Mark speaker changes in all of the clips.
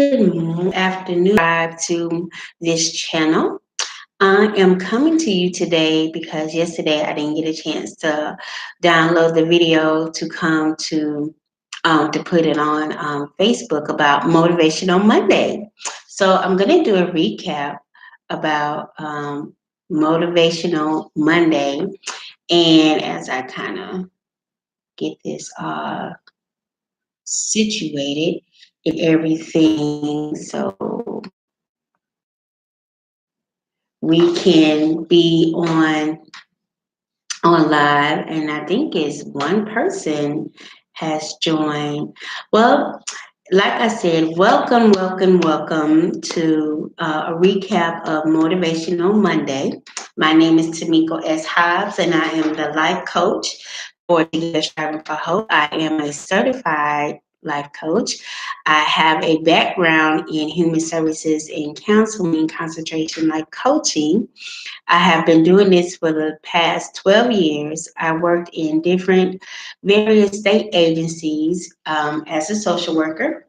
Speaker 1: Afternoon, to this channel. I am coming to you today because yesterday I didn't get a chance to download the video to come to put it on Facebook about Motivational Monday. So I'm going to do a recap about Motivational Monday, and as I kind of get this situated and everything, so we can be on live, and I think it's one person has joined. Well, like I said, welcome to a recap of Motivational Monday. My name is Tamiko S. Hobbs, and I am the life coach for Together Striving for Hope. I am a certified life coach. I have a background in human services and counseling, concentration like coaching. I have been doing this for the past 12 years. I worked in various state agencies as a social worker.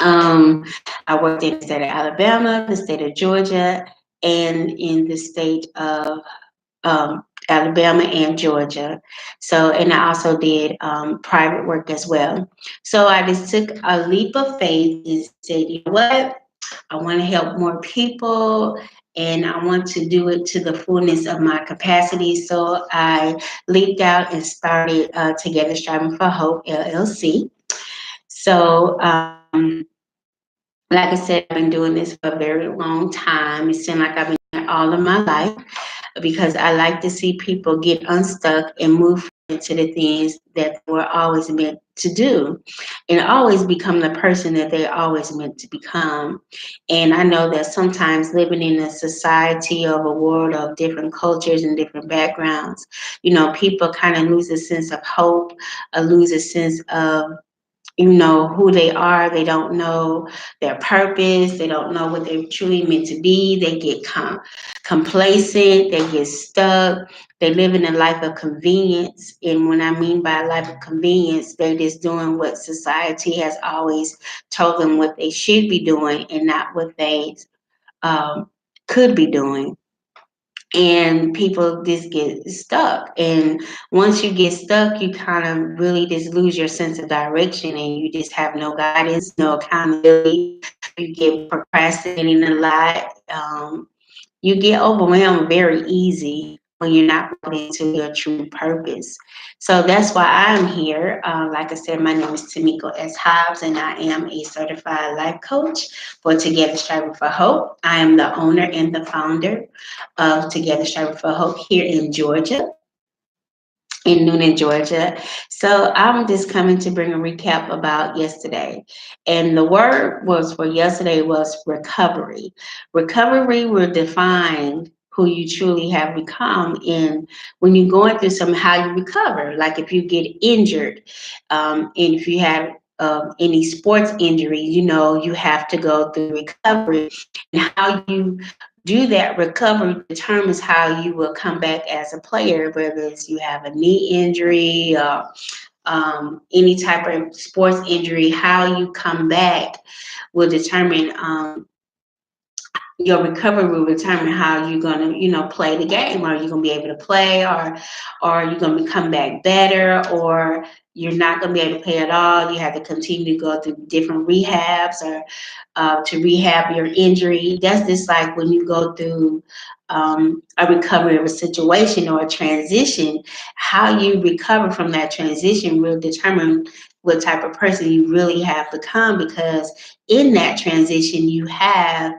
Speaker 1: Um, I worked in the state of Alabama, the state of Georgia, and in the state of Alabama and Georgia. So, and I also did private work as well. So I just took a leap of faith and said, you know what? I want to help more people and I want to do it to the fullness of my capacity. So I leaped out and started Together Striving for Hope LLC. So, like I said, I've been doing this for a very long time. It seems like I've been doing it all of my life because I like to see people get unstuck and move into the things that they were always meant to do and always become the person that they always meant to become. And I know that sometimes living in a society of a world of different cultures and different backgrounds, people kind of lose a sense of hope, or lose a sense of who they are. They don't know their purpose. They don't know what they're truly meant to be. They get complacent. They get stuck. They live in a life of convenience. And when I mean by a life of convenience, they're just doing what society has always told them what they should be doing and not what they um, could be doing. And people just get stuck. And once you get stuck, you kind of really just lose your sense of direction and you just have no guidance, no accountability. You get procrastinating a lot. You get overwhelmed very easy when you're not put into your true purpose. So that's why I'm here. Like I said, my name is Tamiko S. Hobbs, and I am a certified life coach for Together Striving for Hope. I am the owner and the founder of Together Striving for Hope here in Georgia, in Noonan, Georgia. So I'm just coming to bring a recap about yesterday. And the word was for yesterday was recovery. Recovery will define who you truly have become in when you're going through something, how you recover. Like if you get injured, and if you have any sports injury, you have to go through recovery. And how you do that recovery determines how you will come back as a player, whether it's you have a knee injury or any type of sports injury. How you come back will determine your recovery will determine how you're gonna, play the game. Are you gonna be able to play, or you're gonna come back better, or you're not gonna be able to play at all. You have to continue to go through different rehabs or to rehab your injury. That's just like when you go through a recovery of a situation or a transition. How you recover from that transition will determine what type of person you really have become, because in that transition you have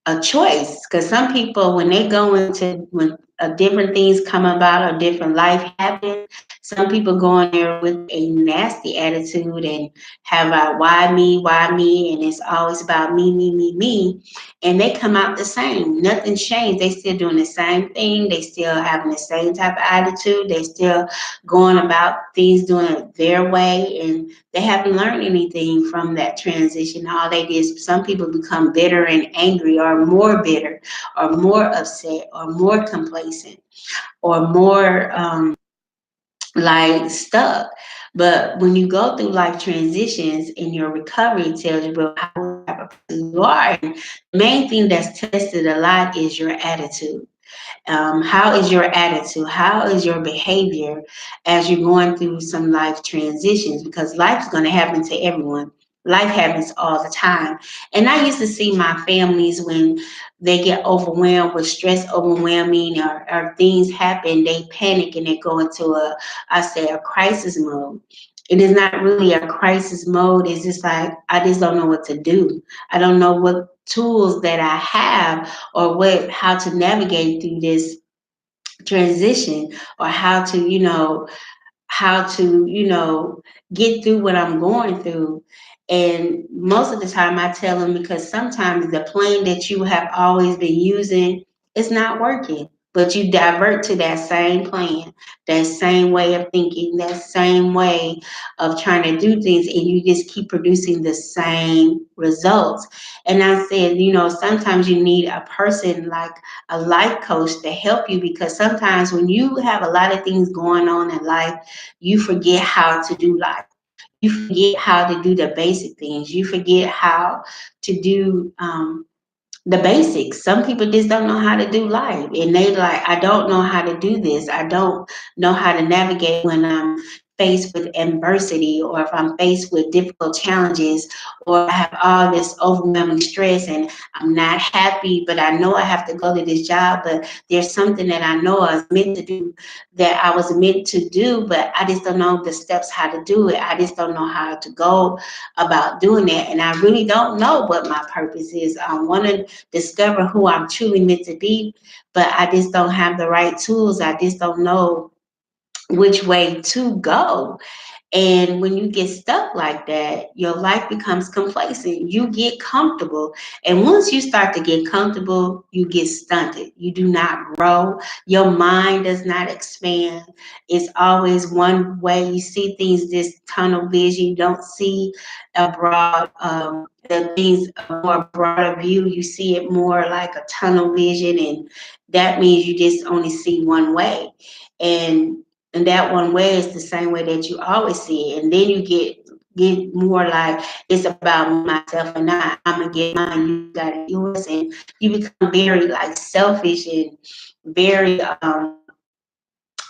Speaker 1: a choice. Because some people, when they go into when different things come about or different life happens, some people go in there with a nasty attitude and have a why me, and it's always about me, and they come out the same. Nothing's changed. They still doing the same thing. They still having the same type of attitude. They still going about things doing it their way, and they haven't learned anything from that transition. All they did is some people become bitter and angry, or more bitter, or more upset, or more complacent, or more like stuck. But when you go through life transitions in your recovery, it tells you about how type of person you are. And the main thing that's tested a lot is your attitude. How is your attitude? How is your behavior as you're going through some life transitions? Because life is going to happen to everyone. Life happens all the time. And I used to see my families when they get overwhelmed with stress overwhelming, or things happen, they panic and they go into I say, a crisis mode. It is not really a crisis mode. It's just like, I just don't know what to do. I don't know what tools that I have, or how to navigate through this transition, or how to, get through what I'm going through. And most of the time I tell them, because sometimes the plan that you have always been using is not working, but you divert to that same plan, that same way of thinking, that same way of trying to do things, and you just keep producing the same results. And I said, sometimes you need a person like a life coach to help you, because sometimes when you have a lot of things going on in life, you forget how to do life. You forget how to do the basic things. You forget how to do the basics. Some people just don't know how to do life, and they like, I don't know how to do this. I don't know how to navigate when I'm faced with adversity, or if I'm faced with difficult challenges, or I have all this overwhelming stress and I'm not happy, but I know I have to go to this job, but there's something that I know I was meant to do, that I was meant to do, but I just don't know the steps how to do it. I just don't know how to go about doing it. And I really don't know what my purpose is. I want to discover who I'm truly meant to be, but I just don't have the right tools. I just don't know which way to go. And when you get stuck like that, your life becomes complacent. You get comfortable. And once you start to get comfortable, you get stunted. You do not grow. Your mind does not expand. It's always one way. You see things, this tunnel vision. You don't see a broad, the things, a more broader view. You see it more like a tunnel vision. And that means you just only see one way. And that one way is the same way that you always see it. And then you get more like, it's about myself and I'm gonna get mine, you got yours, and you become very like selfish and very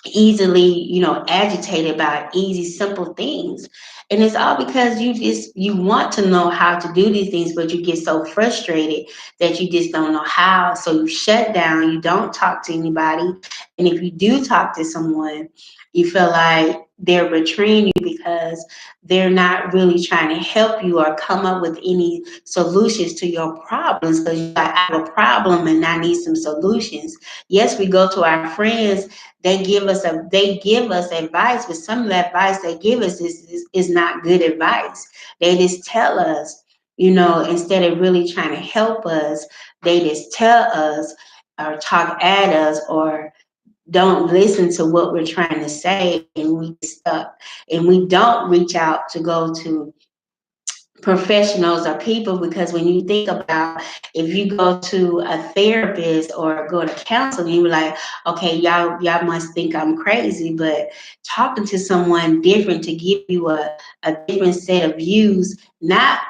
Speaker 1: easily, agitated by easy, simple things. And it's all because you want to know how to do these things, but you get so frustrated that you just don't know how. So you shut down, you don't talk to anybody. And if you do talk to someone, you feel like they're betraying you, because they're not really trying to help you or come up with any solutions to your problems, because you like, I have a problem and I need some solutions. Yes, we go to our friends, they give us advice, but some of the advice they give us is not good advice. They just tell us, instead of really trying to help us, they just tell us or talk at us, or don't listen to what we're trying to say, and we get stuck. And we don't reach out to go to professionals or people, because when you think about, if you go to a therapist or go to counseling, you're like, okay, y'all must think I'm crazy. But talking to someone different to give you a different set of views, not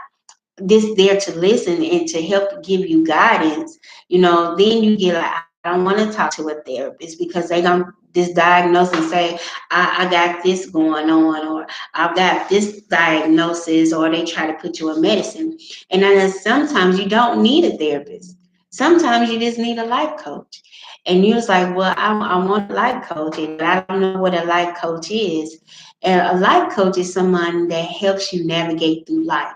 Speaker 1: this there to listen and to help give you guidance, then you get like, I don't want to talk to a therapist, because they don't just diagnose and say, I got this going on, or I've got this diagnosis, or they try to put you on medicine. And then sometimes you don't need a therapist. Sometimes you just need a life coach. And you're just like, well, I want a life coach, but I don't know what a life coach is. And a life coach is someone that helps you navigate through life.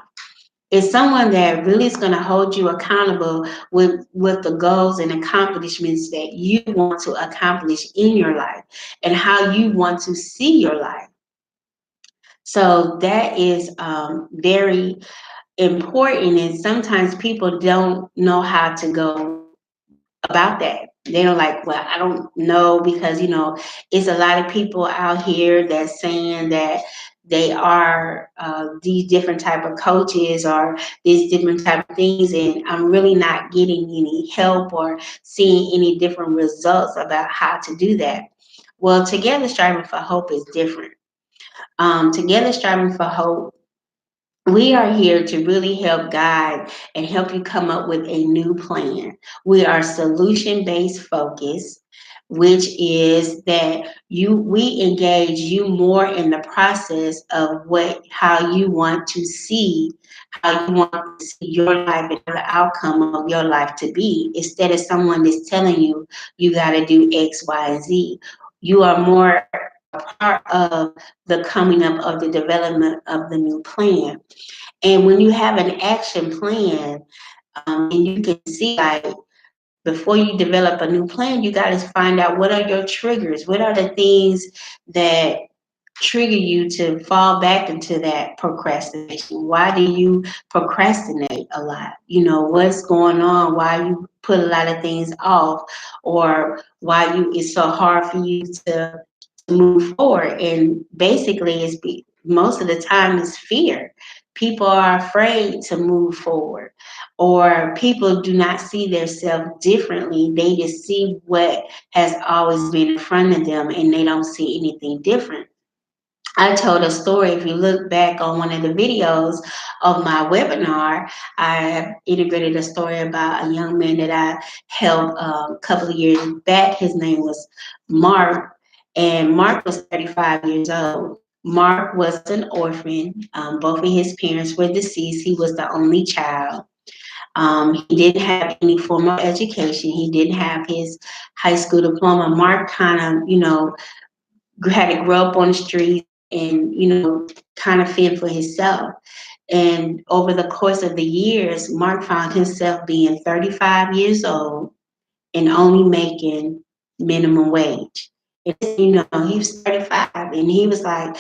Speaker 1: It's someone that really is going to hold you accountable with the goals and accomplishments that you want to accomplish in your life, and how you want to see your life. So that is very important. And sometimes people don't know how to go about that. They don't like, well, I don't know, because it's a lot of people out here that's saying that they are these different type of coaches or these different type of things, and I'm really not getting any help or seeing any different results about how to do that. Well, Together Striving for Hope is different. Together Striving for Hope, we are here to really help guide and help you come up with a new plan. We are solution based focused, which is that we engage you more in the process of how you want to see, how you want to see your life and the outcome of your life to be, instead of someone that's telling you you got to do X, Y, and Z. You are more a part of the coming up of the development of the new plan. And when you have an action plan, and you can see, like, before you develop a new plan, you got to find out what are your triggers, what are the things that trigger you to fall back into that procrastination. Why do you procrastinate a lot? You know, what's going on? Why you put a lot of things off, or why it's so hard for you to move forward. And basically most of the time it's fear. People are afraid to move forward, or people do not see themselves differently. They just see what has always been in front of them, and they don't see anything different. I told a story. If you look back on one of the videos of my webinar, I have integrated a story about a young man that I helped a couple of years back. His name was Mark, and Mark was 35 years old. Mark was an orphan. Both of his parents were deceased. He was the only child. He didn't have any formal education. He didn't have his high school diploma. Mark kind of, had to grow up on the streets and, kind of fend for himself. And over the course of the years, Mark found himself being 35 years old and only making minimum wage. And, he was 35 and he was like,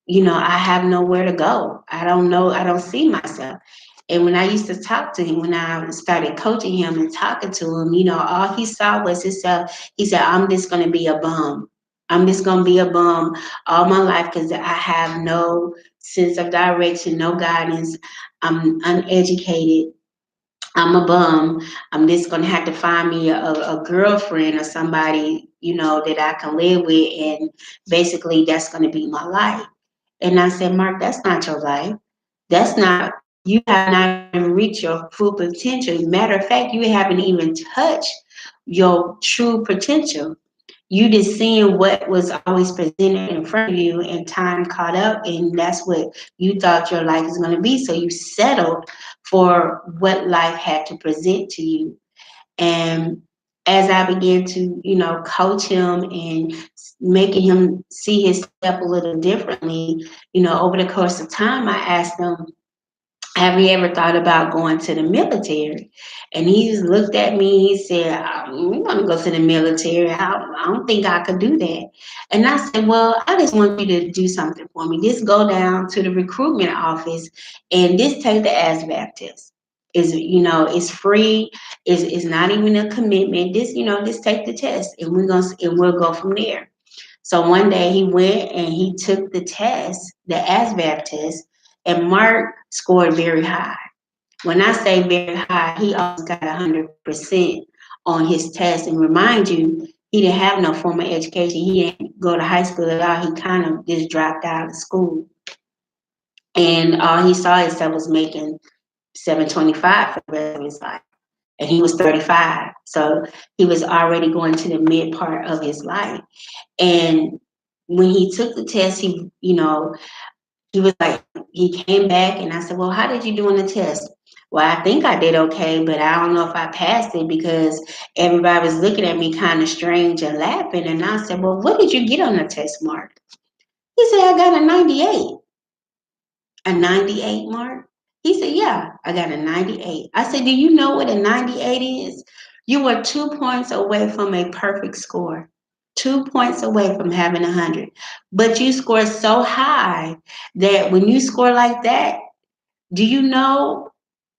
Speaker 1: I have nowhere to go. I don't know. I don't see myself. And when I used to talk to him, when I started coaching him and talking to him, all he saw was himself. He said, I'm just going to be a bum. I'm just going to be a bum all my life because I have no sense of direction, no guidance. I'm uneducated. I'm a bum. I'm just going to have to find me a girlfriend or somebody, that I can live with. And basically, that's going to be my life. And I said, Mark, that's not your life. That's not, you have not even reached your full potential. Matter of fact, you haven't even touched your true potential. You just seeing what was always presented in front of you, and time caught up, and that's what you thought your life was going to be. So you settled for what life had to present to you. And as I began to, coach him and making him see his step a little differently, over the course of time, I asked him, have you ever thought about going to the military? And he just looked at me. He said, I want to go to the military. I don't think I could do that. And I said, well, I just want you to do something for me. Just go down to the recruitment office and just take the ASVAB test. It's free. It's not even a commitment. Just take the test, and we'll go from there. So one day he went and he took the test, the ASVAB test, and Mark scored very high. When I say very high, he almost got 100% on his test. And remind you, he didn't have no formal education. He didn't go to high school at all. He kind of just dropped out of school. And all he saw himself was making 725 for the rest of his life. And he was 35. So he was already going to the mid part of his life. And when he took the test, he was like, he came back and I said, well, how did you do on the test? Well, I think I did okay, but I don't know if I passed it because everybody was looking at me kind of strange and laughing. And I said, well, what did you get on the test, Mark? He said, I got a 98. A 98, Mark? He said, yeah, I got a 98. I said, do you know what a 98 is? You were 2 points away from a perfect score. 2 points away from having 100. But you scored so high that when you score like that, do you know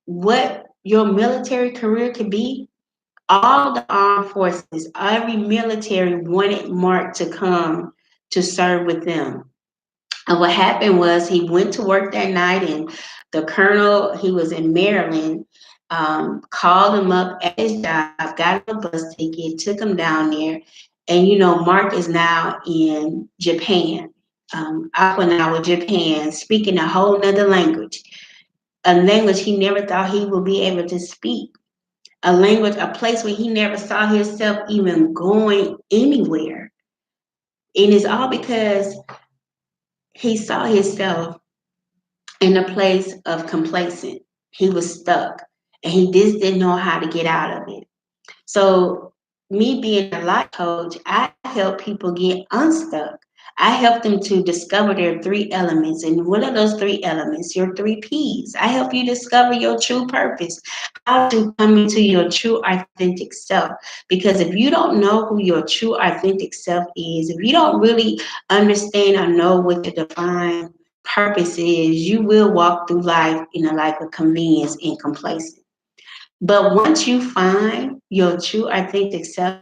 Speaker 1: what your military career could be? All the armed forces, every military wanted Mark to come to serve with them. And what happened was he went to work that night, and the colonel, he was in Maryland, called him up at his job, got him a bus ticket, took him down there. And, Mark is now in Japan. Okinawa, Japan, speaking a whole nother language, a language he never thought he would be able to speak, a language, a place where he never saw himself even going anywhere. And it's all because he saw himself in a place of complacent. He was stuck and he just didn't know how to get out of it. So, me being a life coach, I help people get unstuck. I help them to discover their three elements. And what are those three elements? Your three P's. I help you discover your true purpose, how to come into your true authentic self. Because if you don't know who your true authentic self is, if you don't really understand or know what your divine purpose is, you will walk through life in a life of convenience and complacence. But once you find your true authentic self,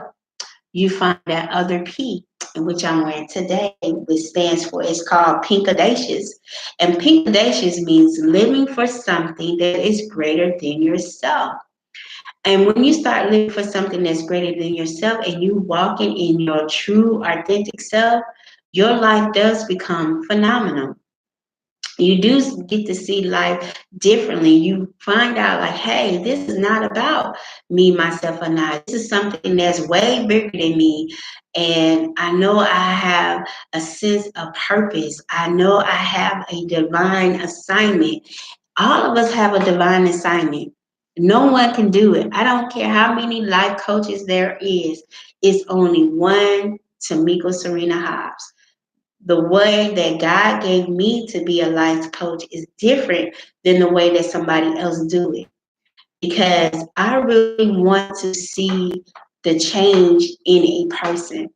Speaker 1: you find that other P, which I'm wearing today, which stands for, it's called Pink Audacious. And Pink Audacious means living for something that is greater than yourself. And when you start living for something that's greater than yourself and you walking in your true authentic self, your life does become phenomenal. You do get to see life differently. You find out, like, hey, this is not about me, myself, and I. This is something that's way bigger than me. And I know I have a sense of purpose. I know I have a divine assignment. All of us have a divine assignment. No one can do it. I don't care how many life coaches there is. It's only one Tamika Serena Hobbs. The way that God gave me to be a life coach is different than the way that somebody else do it, because I really want to see the change in a person.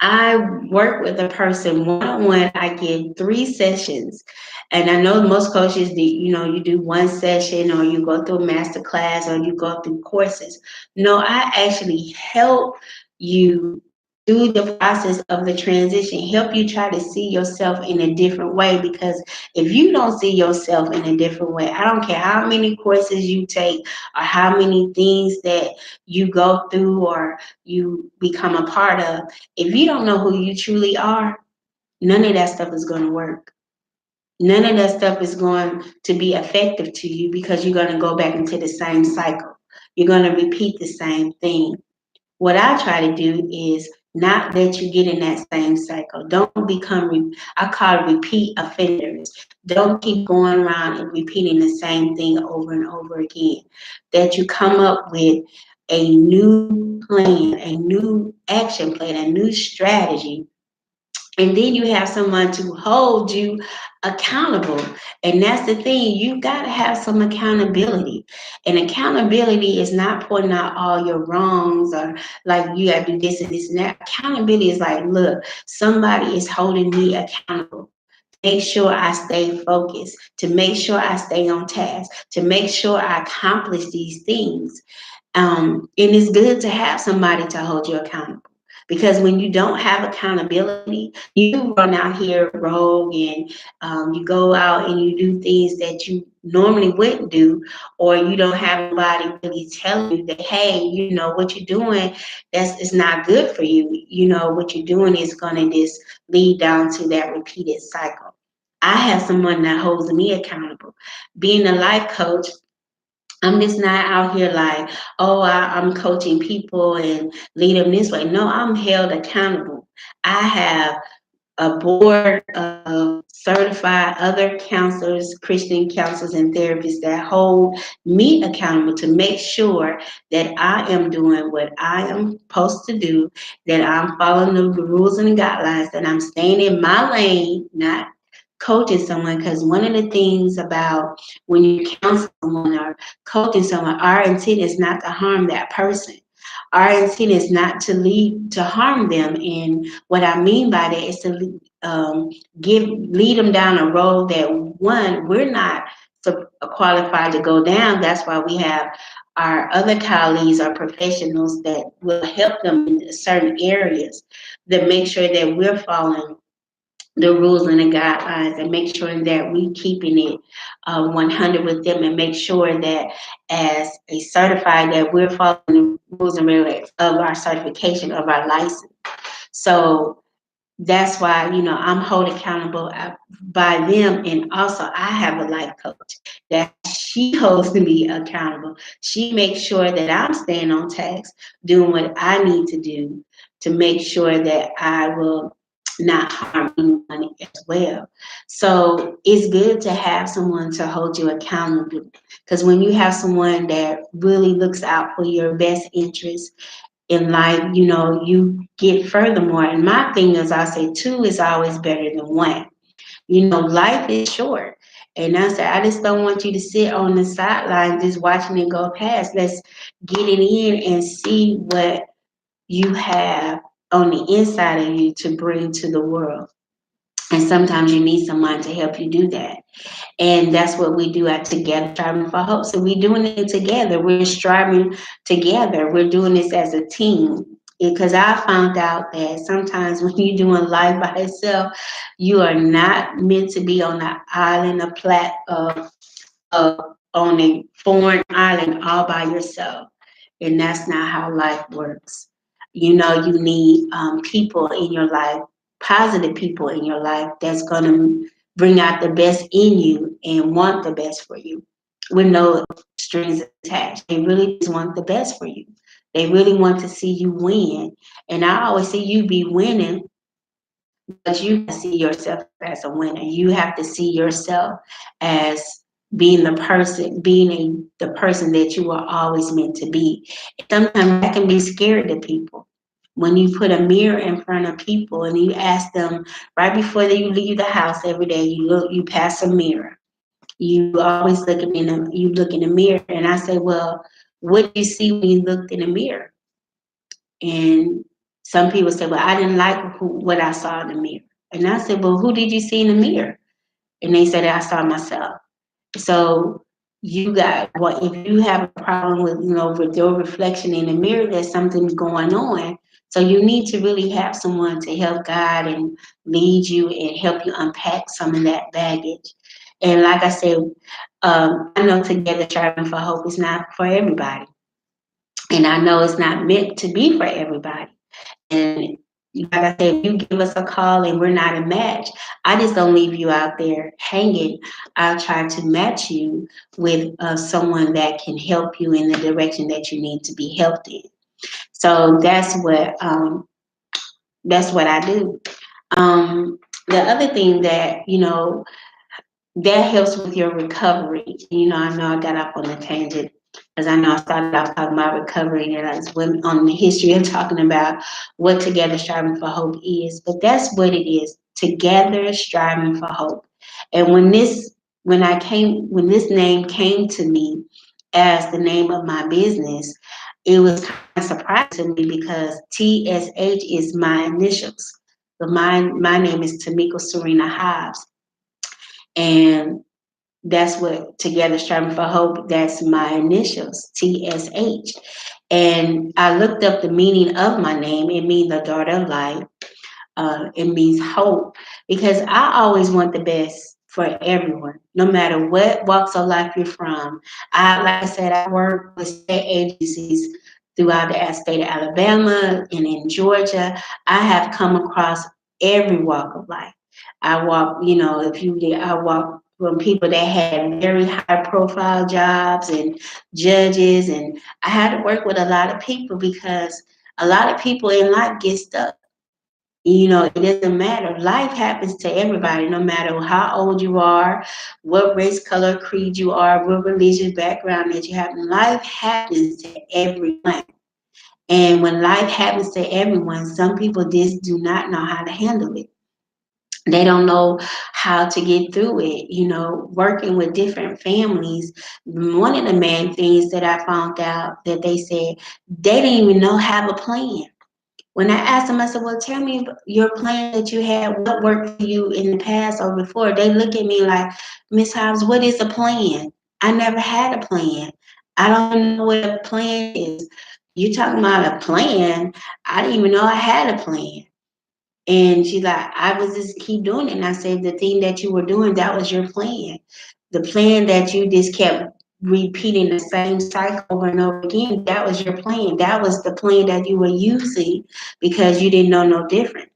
Speaker 1: I work with a person one on one. I give 3 sessions, and I know most coaches do. You do one session, or you go through a master class, or you go through courses. No, I actually help you through the process of the transition. Help you try to see yourself in a different way. Because if you don't see yourself in a different way, I don't care how many courses you take or how many things that you go through or you become a part of, if you don't know who you truly are, none of that stuff is going to work. None of that stuff is going to be effective to you, because you're going to go back into the same cycle. You're going to repeat the same thing. What I try to do is not let you get in that same cycle. Don't become, I call it repeat offenders. Don't keep going around and repeating the same thing over and over again. That you come up with a new plan, a new action plan, a new strategy, and then you have someone to hold you accountable. And that's the thing, you got to have some accountability. And accountability is not pointing out all your wrongs, or like you got to do this and this and that. Accountability is like, look, somebody is holding me accountable. Make sure I stay focused, to make sure I stay on task, to make sure I accomplish these things. And it's good to have somebody to hold you accountable, because when you don't have accountability, you run out here rogue, and you go out and you do things that you normally wouldn't do, or you don't have anybody really telling you that, hey, what you're doing, that's is not good for you. What you're doing is going to just lead down to that repeated cycle. I have someone that holds me accountable. Being a life coach, I'm just not out here like, oh, I'm coaching people and lead them this way. No, I'm held accountable. I have a board of certified other counselors, Christian counselors and therapists that hold me accountable to make sure that I am doing what I am supposed to do, that I'm following the rules and the guidelines, that I'm staying in my lane, not coaching someone. Because one of the things about when you counsel someone or coaching someone, our intent is not to harm that person. Our intent is not to lead to harm them. And what I mean by that is to lead them down a road that, one, we're not qualified to go down. That's why we have our other colleagues, our professionals that will help them in certain areas, that make sure that we're following the rules and the guidelines, and make sure that we keeping it 100 with them, and make sure that as a certified that we're following the rules and regulations of our certification, of our license. So That's why, I'm held accountable by them. And also, I have a life coach that she holds me accountable. She makes sure that I'm staying on task, doing what I need to do to make sure that I will not harm anyone as well. So it's good to have someone to hold you accountable, because when you have someone that really looks out for your best interest in life, you get furthermore. And my thing is, I say two is always better than one. Life is short. And I say, I just don't want you to sit on the sideline just watching it go past. Let's get it in and see what you have on the inside of you to bring to the world. And sometimes you need someone to help you do that. And that's what we do at Together Striving for Hope. So we're doing it together. We're striving together. We're doing this as a team. Because I found out that sometimes when you're doing life by yourself, you are not meant to be on an island, on a foreign island all by yourself. And that's not how life works. You need people in your life, positive people in your life that's going to bring out the best in you and want the best for you with no strings attached. They really just want the best for you. They really want to see you win. And I always see you be winning, but you have to see yourself as a winner. You have to see yourself as being the person that you are always meant to be. Sometimes that can be scary to people. When you put a mirror in front of people and you ask them right before you leave the house every day, you pass a mirror. You always you look in the mirror, and I say, well, what do you see when you looked in the mirror? And some people say, well, I didn't like what I saw in the mirror. And I said, well, who did you see in the mirror? And they said, I saw myself. So well, if you have a problem with your reflection in the mirror, there's something going on. So you need to really have someone to help guide and lead you and help you unpack some of that baggage. And like I said, I know Together Striving for Hope is not for everybody. And I know it's not meant to be for everybody. And like I said, if you give us a call and we're not a match, I just don't leave you out there hanging. I'll try to match you with someone that can help you in the direction that you need to be helped in. So that's what I do. The other thing that helps with your recovery. I know I got off on a tangent because I know I started off talking about recovery and I just went on the history of talking about what Together Striving for Hope is. But that's what it is. Together Striving for Hope. And when this name came to me as the name of my business, it was kind of surprising to me because TSH is my initials. But my name is Tamika Serena Hobbs. And that's what Together Striving for Hope, that's my initials, TSH. And I looked up the meaning of my name. It means the daughter of light. It means hope, because I always want the best for everyone, no matter what walks of life you're from. Like I said, I work with state agencies throughout the state of Alabama and in Georgia. I have come across every walk of life. I walk, I walk from people that had very high profile jobs and judges, and I had to work with a lot of people because a lot of people in life get stuck. It doesn't matter. Life happens to everybody, no matter how old you are, what race, color, creed you are, what religious background that you have. Life happens to everyone. And when life happens to everyone, some people just do not know how to handle it. They don't know how to get through it. Working with different families, one of the main things that I found out that they said, they didn't even know have a plan. When I asked them, I said, well, tell me your plan that you had, what worked for you in the past or before. They look at me like, Miss Hobbs, what is a plan? I never had a plan. I don't even know what a plan is. You talking about a plan? I didn't even know I had a plan. And she's like, I was just keep doing it. And I said, the thing that you were doing, that was your plan. The plan that you just kept repeating the same cycle over and over again, that was your plan. That was the plan that you were using because you didn't know no different.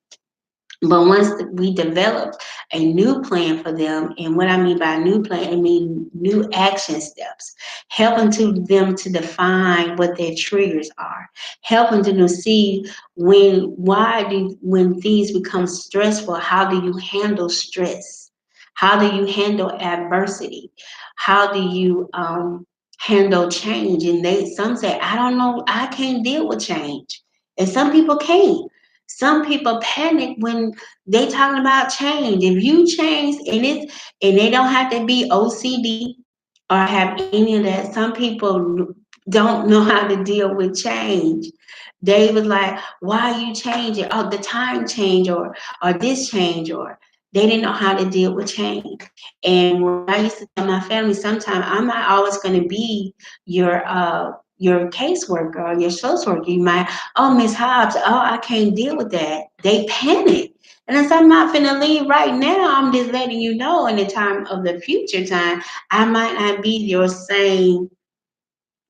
Speaker 1: But once we developed a new plan for them, and what I mean by new plan, I mean new action steps, helping to them to define what their triggers are, helping them to see when things become stressful, how do you handle stress? How do you handle adversity? How do you handle change? And some say, I don't know, I can't deal with change. And some people can't. Some people panic when they talking about change. If you change and they don't have to be OCD or have any of that. Some people don't know how to deal with change. They was like, why are you changing? Oh, the time change or this change or they didn't know how to deal with change. And when I used to tell my family, sometimes I'm not always going to be your caseworker or your social worker. You might, oh, Miss Hobbs, oh, I can't deal with that. They panic. And I said, I'm not finna leave right now. I'm just letting you know in the time of the future time, I might not be your same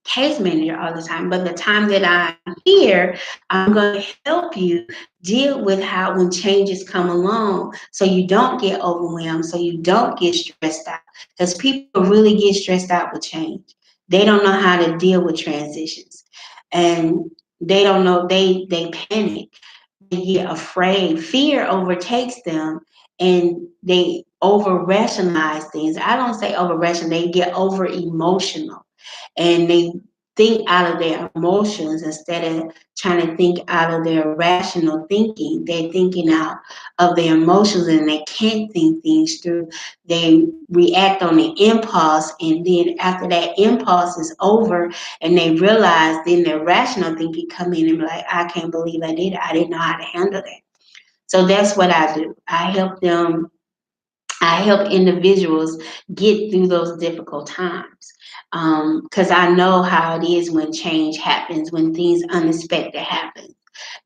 Speaker 1: case manager all the time, but the time that I'm here, I'm going to help you deal with how when changes come along so you don't get overwhelmed, so you don't get stressed out. Because people really get stressed out with change. They don't know how to deal with transitions. And they don't know, they panic, they get afraid, fear overtakes them, and they over rationalize things. I don't say over rationalize, they get over emotional and they think out of their emotions instead of trying to think out of their rational thinking. They're thinking out of their emotions and they can't think things through. They react on the impulse, and then after that impulse is over and they realize, then their rational thinking come in and be like, I can't believe I did it. I didn't know how to handle that. So that's what I do. I help individuals get through those difficult times because I know how it is when change happens, when things unexpected happen.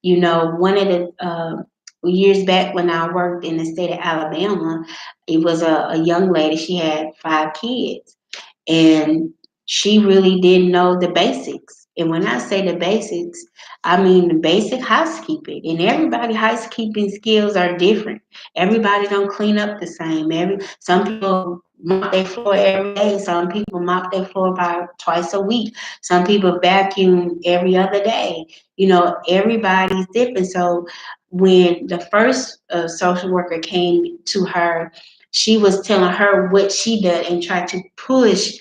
Speaker 1: You know, one of the years back when I worked in the state of Alabama, it was a young lady. She had 5 kids, and she really didn't know the basics. And when I say the basics, I mean the basic housekeeping. And everybody housekeeping skills are different. Everybody don't clean up the same. Some people mop their floor every day. Some people mop their floor about twice a week. Some people vacuum every other day. You know, everybody's different. So when the first social worker came to her, she was telling her what she did and tried to push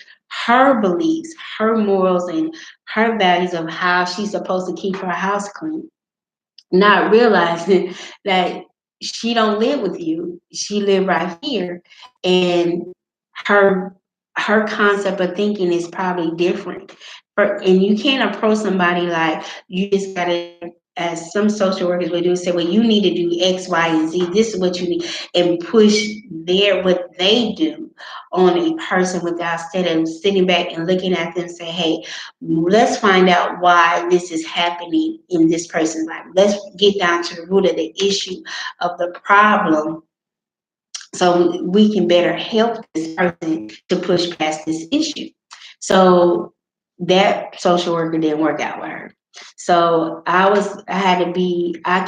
Speaker 1: her beliefs, her morals, and her values of how she's supposed to keep her house clean, not realizing that she don't live with you. She live right here, and her her concept of thinking is probably different. And you can't approach somebody like you just gotta, as some social workers will do, say, well, you need to do X, Y, and Z. This is what you need, and push what they do on a person without instead of sitting back and looking at them and say, hey, let's find out why this is happening in this person's life. Let's get down to the root of the issue of the problem so we can better help this person to push past this issue. So that social worker didn't work out with her. So I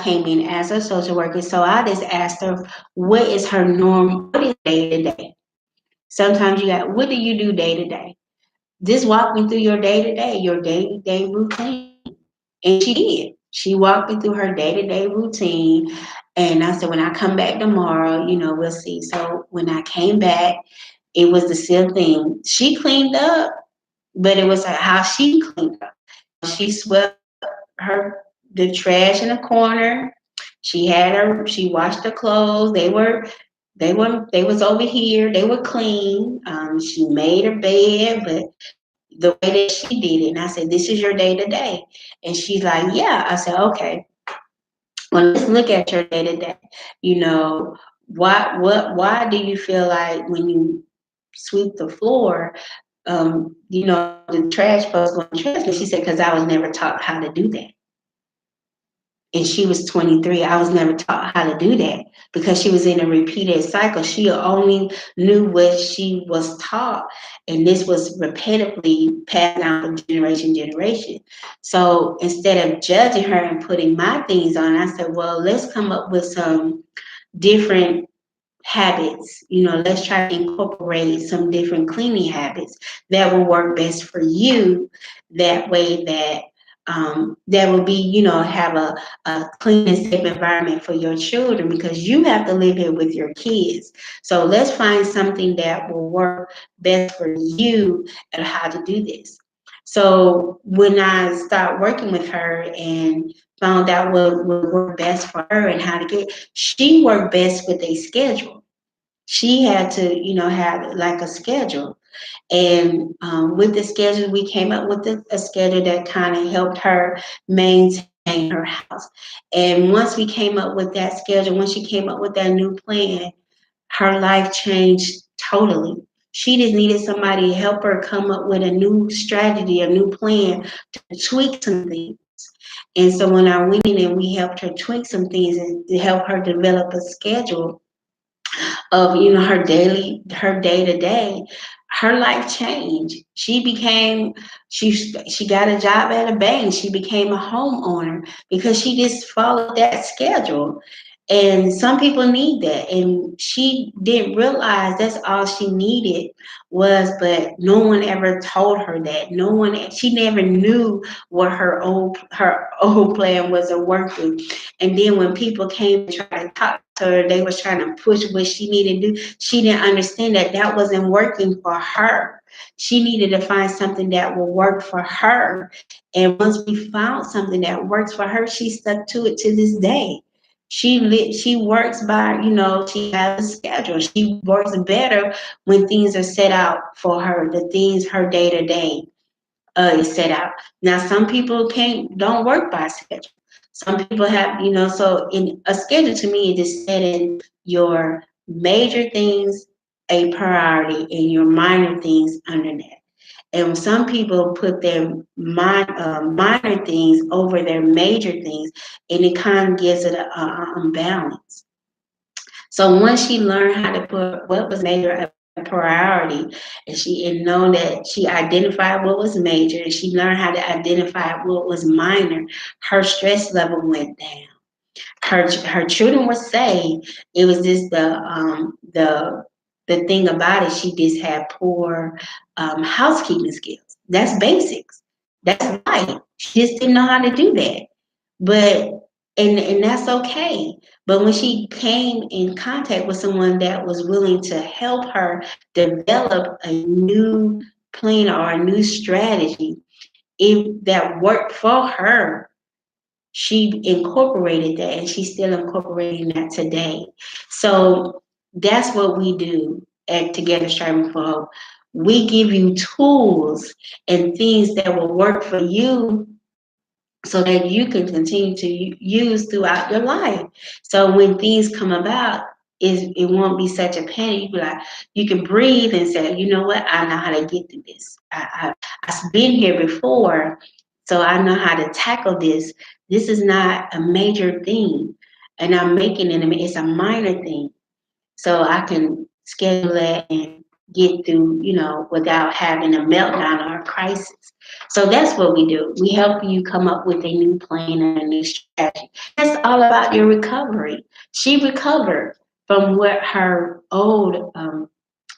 Speaker 1: came in as a social worker. So I just asked her, what is her norm? What is day to day? Sometimes what do you do day to day? Just walk me through your day to day routine. And she did. She walked me through her day to day routine. And I said, when I come back tomorrow, we'll see. So when I came back, it was the same thing. She cleaned up, but it was how she cleaned up. She swept the trash in the corner. She washed the clothes. They was over here. They were clean. She made her bed, but the way that she did it. And I said, this is your day to day. And she's like, yeah. I said, okay, well, let's look at your day to day. You know, why do you feel like when you sweep the floor, the trash post going to trash? And she said, because I was never taught how to do that. And she was 23. I was never taught how to do that. because she was in a repeated cycle. She only knew what she was taught, and this was repetitively passed down from generation to generation. So instead of judging her and putting my things on, I said, well, let's come up with some different habits. Let's try to incorporate some different cleaning habits that will work best for you. That way that will be, have a clean and safe environment for your children, because you have to live here with your kids. So let's find something that will work best for you and how to do this. So when I start working with her and found out what would work best for her and how to get, she worked best with a schedule. She had to, have like a schedule. And with the schedule, we came up with a schedule that kind of helped her maintain her house. And once we came up with that schedule, once she came up with that new plan, her life changed totally. She just needed somebody to help her come up with a new strategy, a new plan to tweak some things. And so when I went in and we helped her tweak some things and to help her develop a schedule of, her day to day, her life changed. She got a job at a bank. She became a homeowner because she just followed that schedule. And some people need that, and she didn't realize that's all she needed was, but no one ever told her that. She never knew what her old plan wasn't working. And then when people came to try to talk to her, they was trying to push what she needed to do. She didn't understand that that wasn't working for her. She needed to find something that will work for her. And once we found something that works for her, she stuck to it to this day. She works by, she has a schedule. She works better when things are set out for her, the things her day to day is set out. Now, some people don't work by schedule. Some people have, so in a schedule to me, it is setting your major things a priority and your minor things under that. And some people put their minor things over their major things, and it kind of gives it a unbalance. So once she learned how to put what was major a priority, and know that she identified what was major, and she learned how to identify what was minor, her stress level went down. Her children were saved. It was just the thing about it. She just had poor housekeeping skills. That's basics. That's life. She just didn't know how to do that. But and that's okay. But when she came in contact with someone that was willing to help her develop a new plan or a new strategy, if that worked for her, she incorporated that, and she's still incorporating that today. So that's what we do at Together Striving for Hope. We give you tools and things that will work for you so that you can continue to use throughout your life. So when things come about, it won't be such a panic. You can breathe and say, you know what, I know how to get through this. I've been here before, so I know how to tackle this. This is not a major thing, and I'm making it. It's a minor thing, so I can schedule it and get through, without having a meltdown or a crisis. So that's what we do. We help you come up with a new plan and a new strategy. That's all about your recovery. She recovered from what her old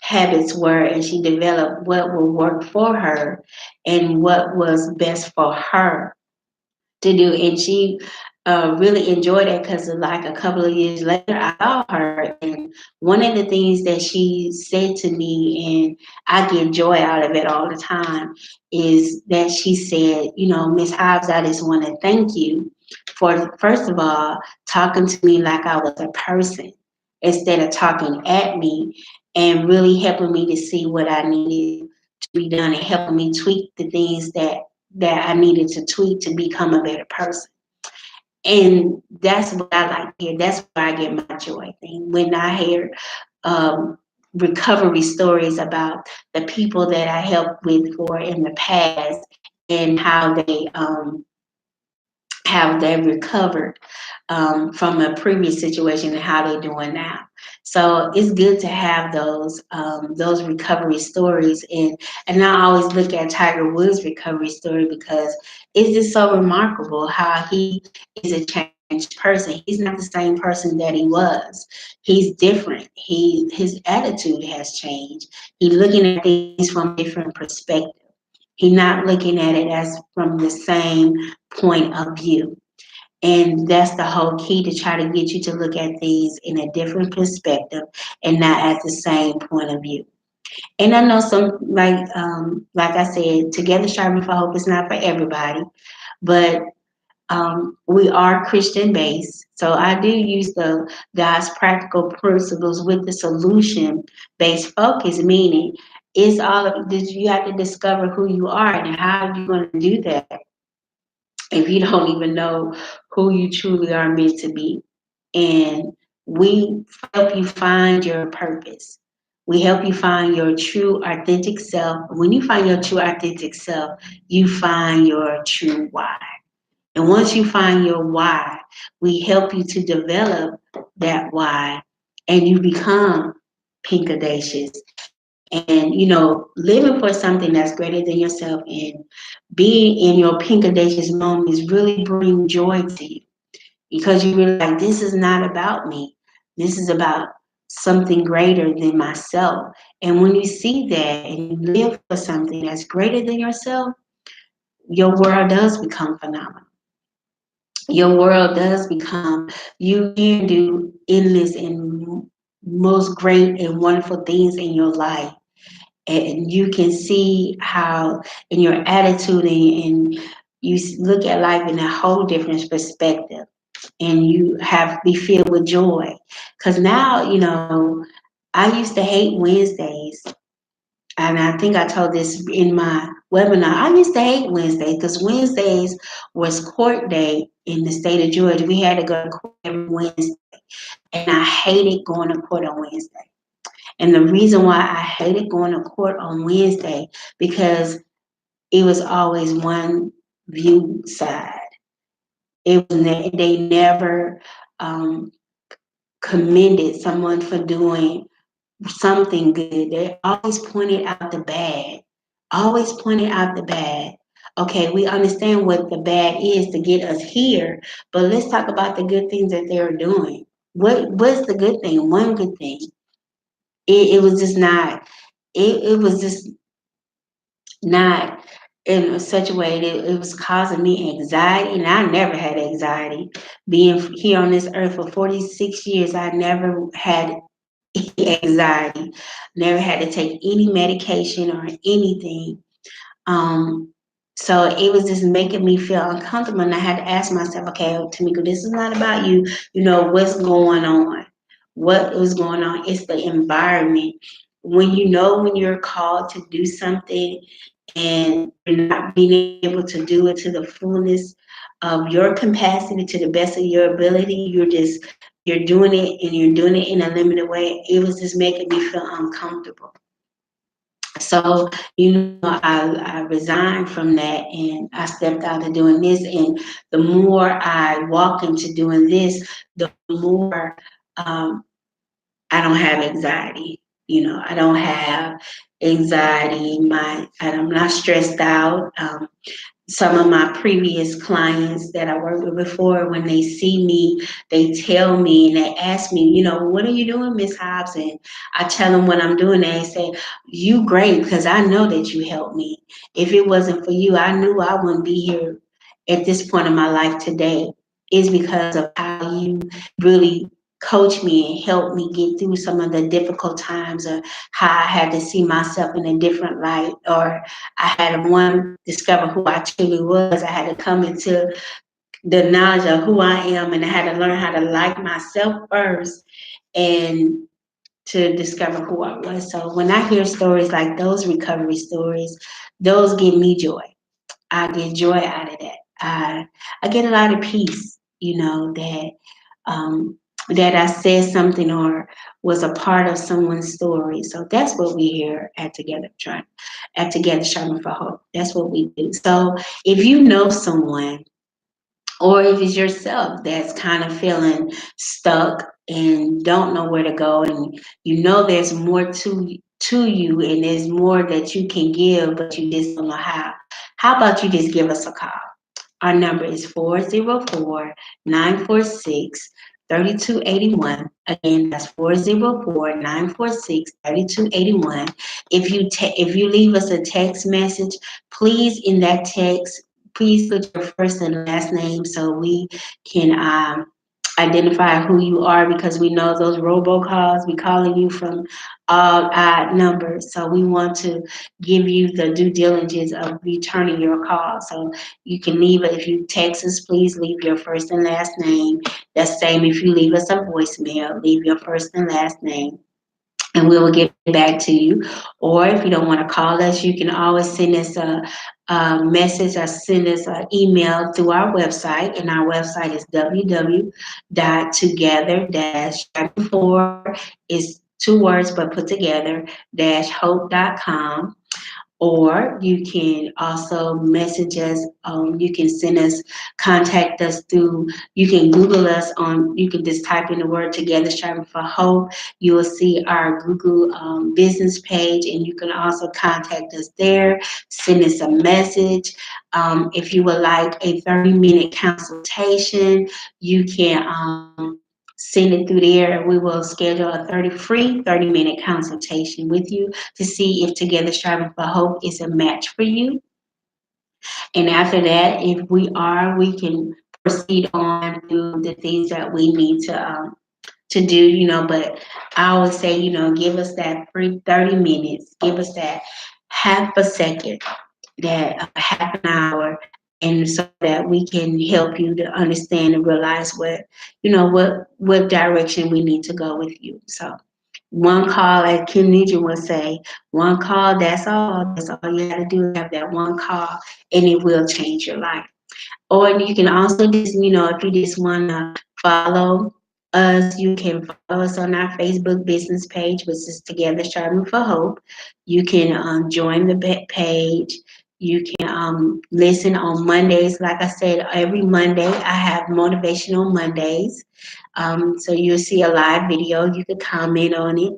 Speaker 1: habits were, and she developed what will work for her and what was best for her to do. And she really enjoyed it, because like a couple of years later, I saw her. And one of the things that she said to me, and I get joy out of it all the time, is that she said, Miss Hobbs, I just want to thank you for, first of all, talking to me like I was a person instead of talking at me, and really helping me to see what I needed to be done, and helping me tweak the things that I needed to tweak to become a better person. And that's what I like to hear. That's where I get my joy thing. When I hear um, recovery stories about the people that I helped with for in the past, and how they how they recovered from a previous situation and how they're doing now. So it's good to have those recovery stories, and I always look at Tiger Woods' recovery story because it's just so remarkable how he is a changed person. He's not the same person that he was. He's different. His attitude has changed. He's looking at things from a different perspective. He's not looking at it as from the same point of view. And that's the whole key, to try to get you to look at things in a different perspective and not at the same point of view. And I know some, like I said, Together Striving for Hope is not for everybody, but we are Christian based. So I do use the God's practical principles with the solution based focus, meaning it's all of this. You have to discover who you are, and how are you going to do that if you don't even know who you truly are meant to be. And we help you find your purpose. We help you find your true authentic self. When you find your true authentic self, you find your true why. And once you find your why, we help you to develop that why, and you become pink audacious. And living for something that's greater than yourself, and being in your pink audacious moments really bring joy to you, because you realize this is not about me. This is about something greater than myself. And when you see that and you live for something that's greater than yourself, your world does become phenomenal. Your world does become, you can do endless and most great and wonderful things in your life. And you can see how in your attitude, and you look at life in a whole different perspective, and you have be filled with joy. Because now, I used to hate Wednesdays, and I think I told this in my webinar. I used to hate Wednesdays because Wednesdays was court day in the state of Georgia. We had to go to court every Wednesday, and I hated going to court on Wednesday. And the reason why I hated going to court on Wednesday, because it was always one view side. They never um, commended someone for doing something good. They always pointed out the bad. Always pointed out the bad. Okay, we understand what the bad is to get us here, but let's talk about the good things that they're doing. What's the good thing? One good thing. It was just not. It was just not in such a way that it was causing me anxiety. And I never had anxiety. Being here on this earth for 46 years, I never had anxiety, never had to take any medication or anything. Um, so it was just making me feel uncomfortable. And I had to ask myself, okay, Tamika, this is not about you. What's going on? What is going on? It's the environment. When you're called to do something and you're not being able to do it to the fullness of your capacity, to the best of your ability, you're doing it, and you're doing it in a limited way. It was just making me feel uncomfortable. So, I resigned from that, and I stepped out of doing this. And the more I walk into doing this, the more I don't have anxiety. I don't have anxiety. I'm not stressed out. Some of my previous clients that I worked with before, when they see me, they tell me and they ask me, what are you doing, Miss Hobbs? And I tell them what I'm doing. And they say, you great, because I know that you helped me. If it wasn't for you, I knew I wouldn't be here at this point in my life today. It's because of how you really coach me and help me get through some of the difficult times, or how I had to see myself in a different light, or I had to discover who I truly was. I had to come into the knowledge of who I am, and I had to learn how to like myself first, and to discover who I was. So when I hear stories like those recovery stories, those give me joy. I get joy out of that. I get a lot of peace, um, that I said something or was a part of someone's story. So that's what we hear at Together Striving for Hope. That's what we do. So if you know someone or if it's yourself that's kind of feeling stuck and don't know where to go, and you know there's more to you and there's more that you can give, but you just don't know how about you just give us a call? Our number is 404-946-3281. Again, that's 404-946-3281. If you leave us a text message, please in that text, please put your first and last name so we can identify who you are, because we know those robocalls be calling you from all odd numbers. So we want to give you the due diligence of returning your call. So you can leave it. If you text us, please leave your first and last name. That's same if you leave us a voicemail, leave your first and last name, and we will get back to you. Or if you don't want to call us, you can always send us a message or send us an email through our website. And our website is www.together-4 is two words but put together hope.com. Or you can also message us. You can send us, contact us through, you can Google us on, you can just type in the word Together Striving for Hope. You will see our Google business page, and you can also contact us there, send us a message. If you would like a 30-minute consultation, you can send it through there, and we will schedule a free 30-minute consultation with you to see if Together Striving for Hope is a match for you. And after that, if we are, we can proceed on through the things that we need to do, but I always say, give us that free 30 minutes, give us that half a second, that half an hour, and so that we can help you to understand and realize what direction we need to go with you. So one call, as Kim Nugent would say, one call, that's all. That's all you got to do is have that one call, and it will change your life. Or you can also just, if you just want to follow us, you can follow us on our Facebook business page, which is Together Striving for Hope. You can join the page. You can listen on Mondays. Like I said, every Monday I have Motivational Mondays. So you'll see a live video. You can comment on it.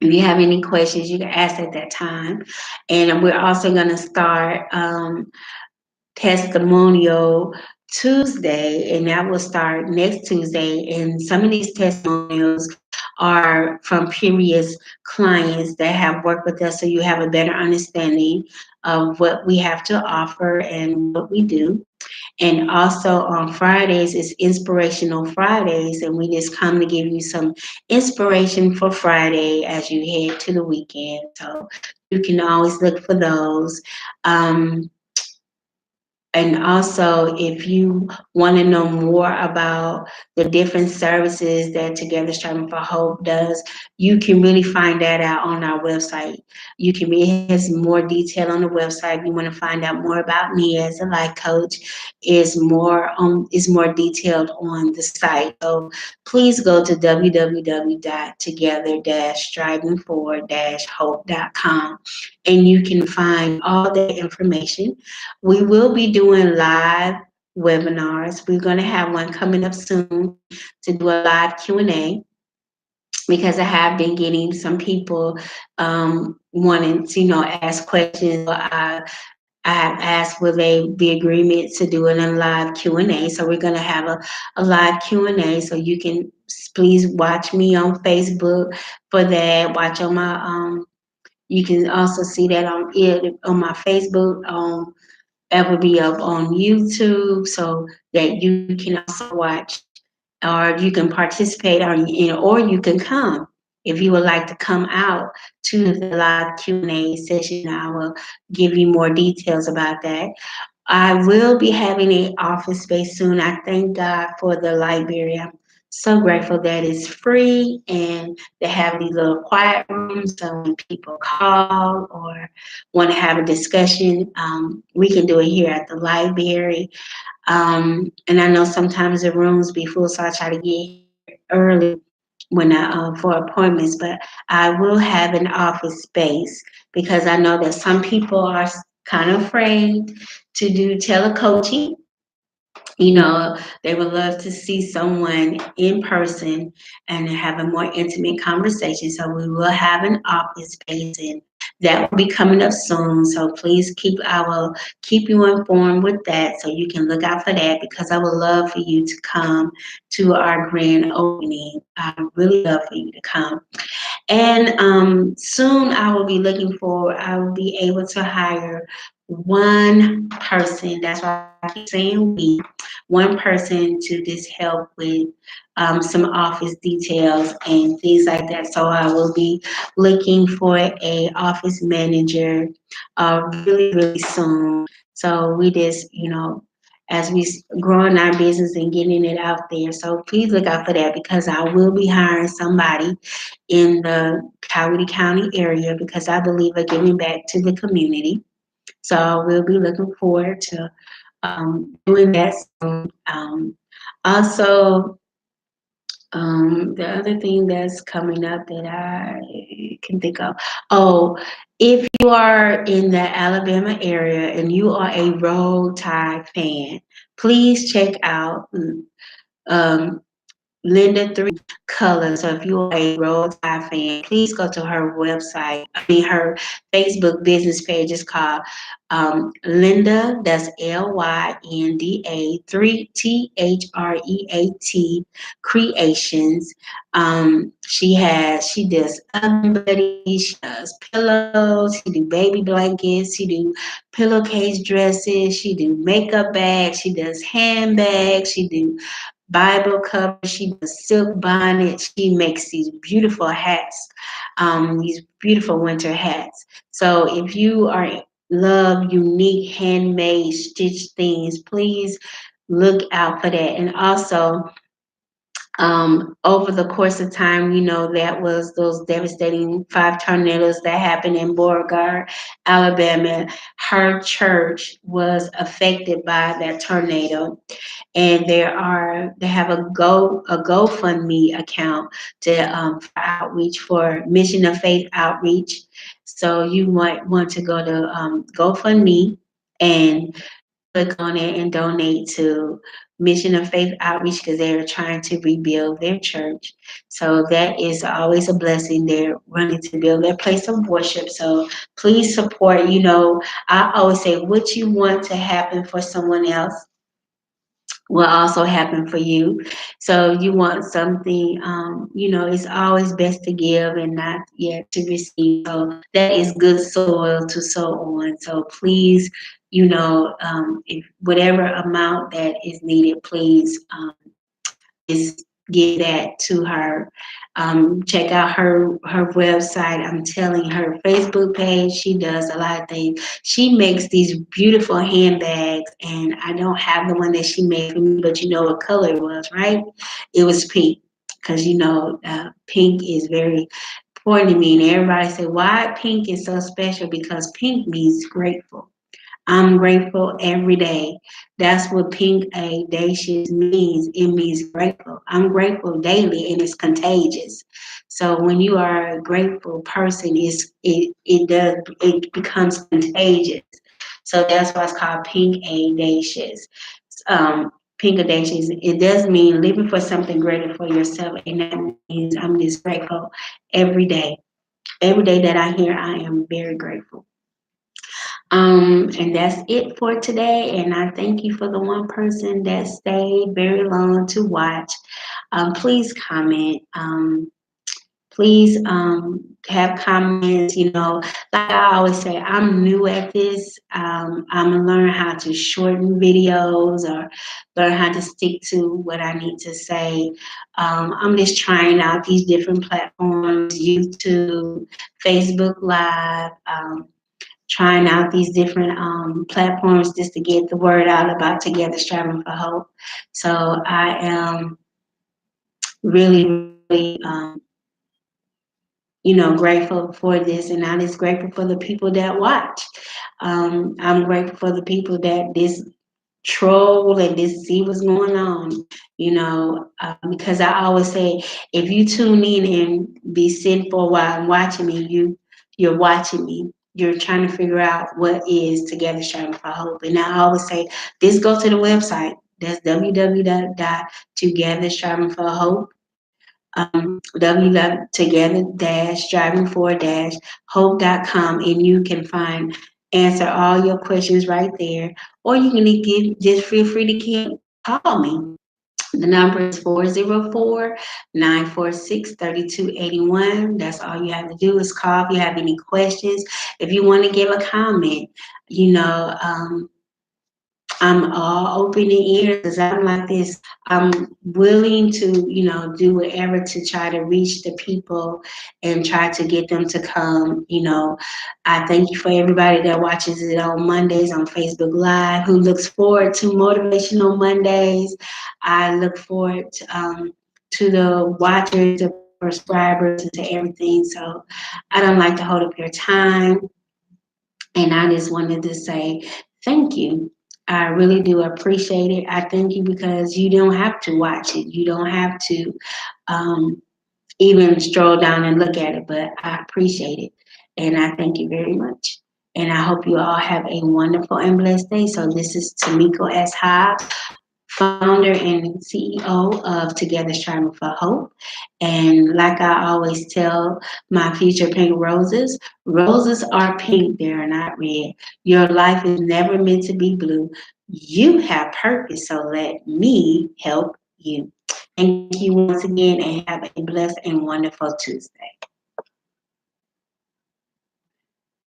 Speaker 1: If you have any questions, you can ask at that time. And we're also going to start Testimonial Tuesday, and that will start next Tuesday. And some of these testimonials are from previous clients that have worked with us, so you have a better understanding of what we have to offer and what we do. And also on Fridays is Inspirational Fridays, and we just come to give you some inspiration for Friday as you head to the weekend. So you can always look for those. And also, if you want to know more about the different services that Together Striving for Hope does, you can really find that out on our website. It has more detail on the website. If you want to find out more about me as a life coach, is more detailed on the site. So please go to www.together-striving4-hope.com, and you can find all the information. We will be doing live webinars. We're going to have one coming up soon to do a live Q&A, because I have been getting some people wanting to, ask questions. I have asked will they be agreement to doing a live Q&A. So we're going to have a live Q&A. So you can please watch me on Facebook for that. Watch on my you can also see that on my Facebook. That will be up on YouTube, so that you can also watch, or you can participate, or you can come. If you would like to come out to the live Q&A session, I will give you more details about that. I will be having an office space soon. I thank God for the library. I'm so grateful that it's free, and they have these little quiet rooms, so when people call or want to have a discussion, we can do it here at the library. And I know sometimes the rooms be full, so I try to get here early for appointments, but I will have an office space, because I know that some people are kind of afraid to do telecoaching. They would love to see someone in person and have a more intimate conversation. So we will have an office space, and that will be coming up soon. So please I will keep you informed with that, so you can look out for that, because I would love for you to come to our grand opening. I really love for you to come. And soon I will be able to hire one person. That's why I keep saying one person to just help with some office details and things like that. So I will be looking for a office manager really, really soon. So we just, as we growing our business and getting it out there. So please look out for that, because I will be hiring somebody in the Coweta County area, because I believe in giving back to the community. So we'll be looking forward to doing that soon. Also, the other thing that's coming up that I can think of, oh, if you are in the Alabama area and you are a Roll Tide fan, please check out um, Linda Three Colors. So if you are a Roll Tide fan, please go to her website. I mean, her Facebook business page is called Linda. That's Lynda 3THREAT Creations. She does oven buddies, she does pillows, she do baby blankets, she do pillowcase dresses, she do makeup bags, she does handbags, she do Bible covers, she does silk bonnets, she makes these beautiful hats, these beautiful winter hats. So if you are love unique handmade stitched things, please look out for that. And also, over the course of time, that was those devastating 5 tornadoes that happened in Beauregard, Alabama. Her church was affected by that tornado, and they have a GoFundMe account to for outreach, for Mission of Faith outreach. So you might want to go to GoFundMe and click on it and donate to Mission of Faith Outreach, because they are trying to rebuild their church. So that is always a blessing. They're running to build their place of worship. So please support. I always say, what you want to happen for someone else will also happen for you. So you want something, it's always best to give and not yet to receive. So that is good soil to sow on. So please, if whatever amount that is needed, please is give that to her. Check out her website. I'm telling her Facebook page. She does a lot of things. She makes these beautiful handbags, and I don't have the one that she made for me, but you know what color it was, right? It was pink, because pink is very important to me. And everybody said, why pink is so special? Because pink means grateful. I'm grateful every day. That's what pink audacious means. It means grateful. I'm grateful daily, and it's contagious. So when you are a grateful person, it becomes contagious. So that's why it's called pink audacious. Pink audacious. It does mean living for something greater for yourself, and that means I'm just grateful every day. Every day that I hear, I am very grateful. And that's it for today. And I thank you for the one person that stayed very long to watch. Please comment. Please have comments. Like I always say, I'm new at this. I'm gonna learn how to shorten videos, or learn how to stick to what I need to say. I'm just trying out these different platforms: YouTube, Facebook Live. Trying out these different platforms just to get the word out about Together Striving for Hope. So I am really, really, grateful for this, and I'm just grateful for the people that watch. I'm grateful for the people that this troll and just see what's going on, because I always say, if you tune in and be sitting for a while and watching me, you're watching me. You're trying to figure out what is Together Striving for Hope. And I always say, just go to the website. That's www.together striving for hope. Www.together striving for hope.com, and you can find answer all your questions right there. Or you can just feel free to call me. The number is 404-946-3281. That's all you have to do is call if you have any questions. If you want to give a comment, you know, I'm all open ears because I'm like this. I'm willing to, do whatever to try to reach the people and try to get them to come. I thank you for everybody that watches it on Mondays on Facebook Live, who looks forward to Motivational Mondays. I look forward to the watchers, the subscribers, and to everything. So I don't like to hold up your time. And I just wanted to say thank you. I really do appreciate it. I thank you because you don't have to watch it. You don't have to um, even stroll down and look at it, but I appreciate it. And I thank you very much. And I hope you all have a wonderful and blessed day. So this is Tamiko S. Hobbs, founder and CEO of Together Striving for Hope. And like I always tell my future pink roses, roses are pink, they're not red. Your life is never meant to be blue. You have purpose, so let me help you. Thank you once again and have a blessed and wonderful Tuesday.